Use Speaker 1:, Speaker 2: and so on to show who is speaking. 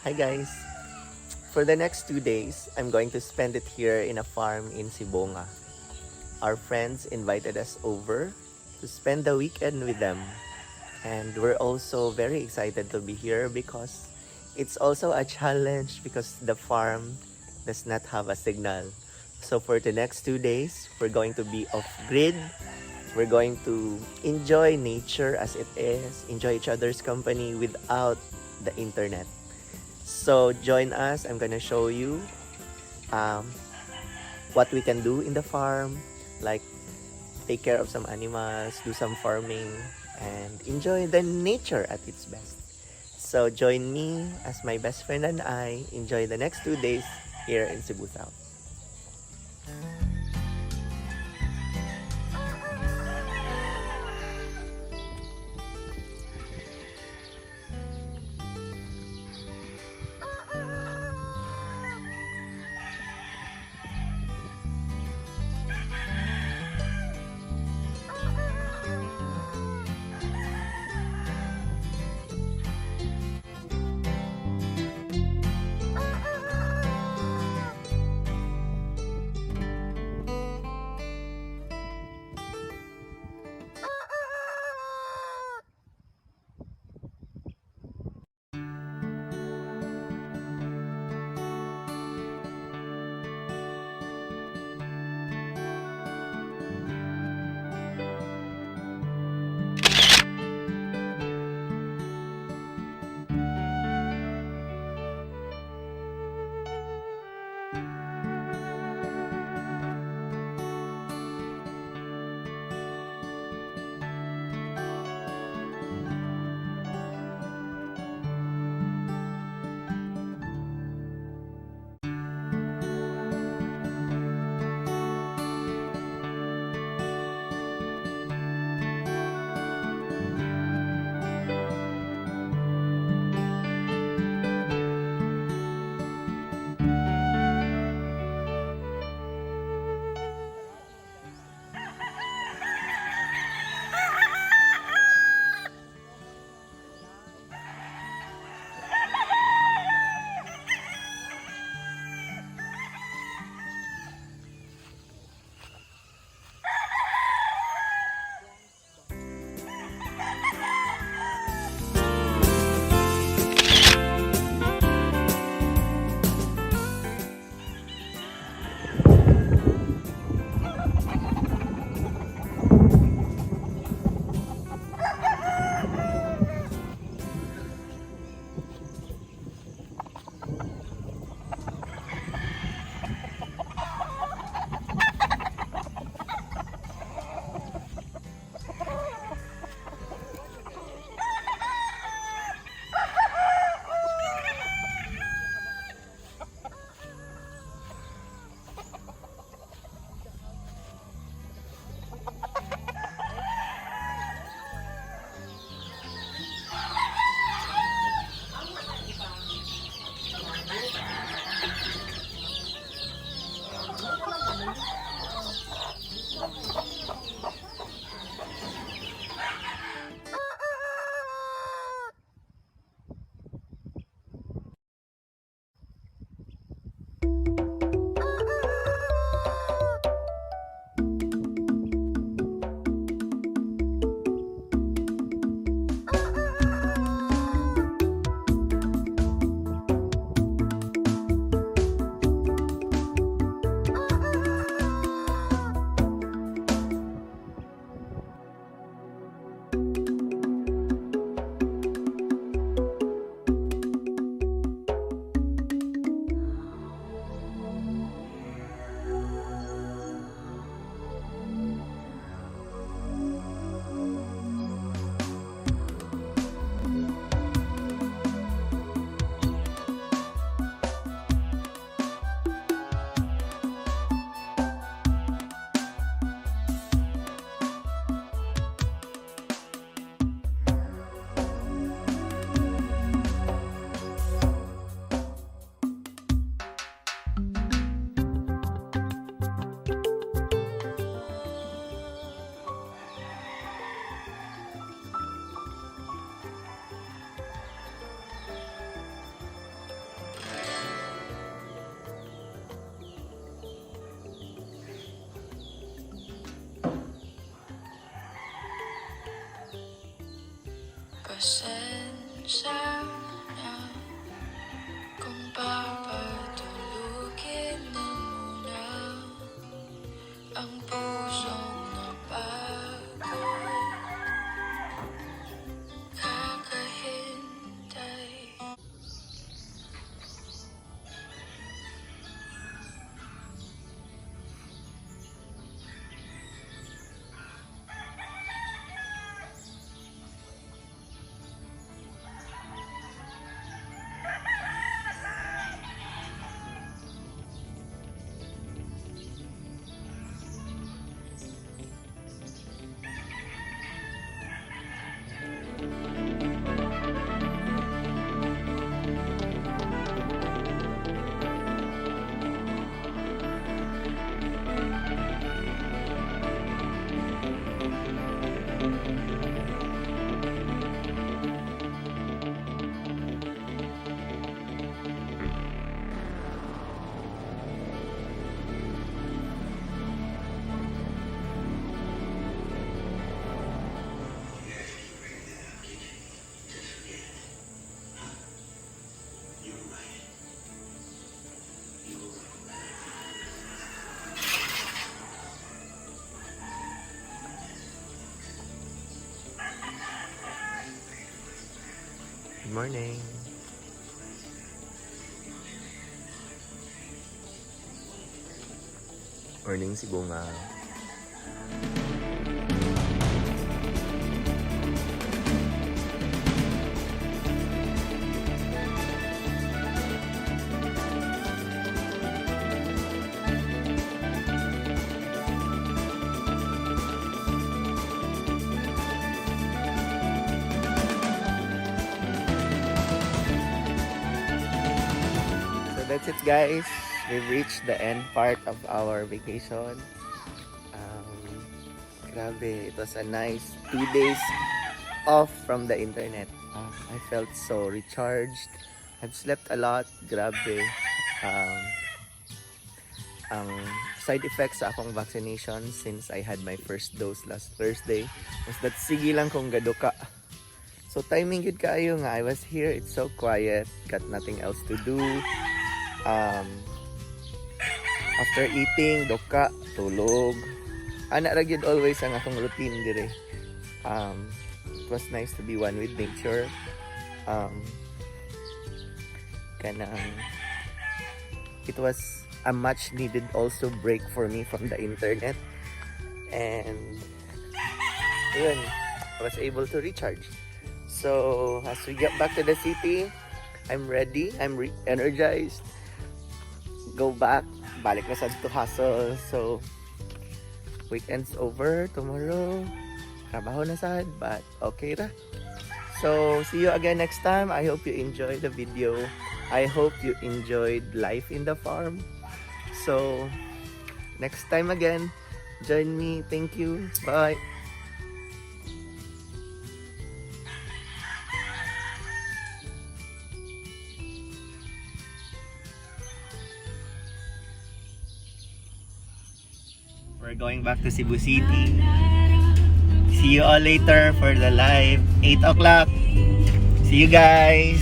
Speaker 1: Hi guys! For the next 2 days, I'm going to spend it here in a farm in Sibonga. Our friends invited us over to spend the weekend with them. And we're also very excited to be here because it's also a challenge because the farm does not have a signal. So for the next 2 days, we're going to be off grid. We're going to enjoy nature as it is, enjoy each other's company without the internet. So join us. I'm gonna show you um, what we can do in the farm, like take care of some animals, do some farming, and enjoy the nature at its best. So join me as my best friend and I enjoy the next 2 days here in Cebu South.
Speaker 2: Pasensya na kung papatulugin na muna ang pusong napagod kakahintay.
Speaker 1: Good morning. Morning, Sibonga. That's it, guys. We've reached the end part of our vacation. Grabe, it was a nice 2 days off from the internet. I felt so recharged. I've slept a lot. Grabe. Ang side effects sa akong vaccination since I had my first dose last Thursday was that sige lang kong gaduka. So timing good kayo nga. I was here, it's so quiet, got nothing else to do. After eating, doka, tulog. Ana ra gyud always ang akong routine dire. It was nice to be one with nature. It was a much needed also break for me from the internet. And yun, I was able to recharge. So as we get back to the city, I'm ready, I'm energized. Go back, balik na sad to hustle. So weekend's over tomorrow, trabaho na sad, but okay ra. So see you again next time. I hope you enjoyed the video. I hope you enjoyed life in the farm. So next time again, join me. Thank you, bye. We're going back to Cebu City. See you all later for the live 8 o'clock. See you guys.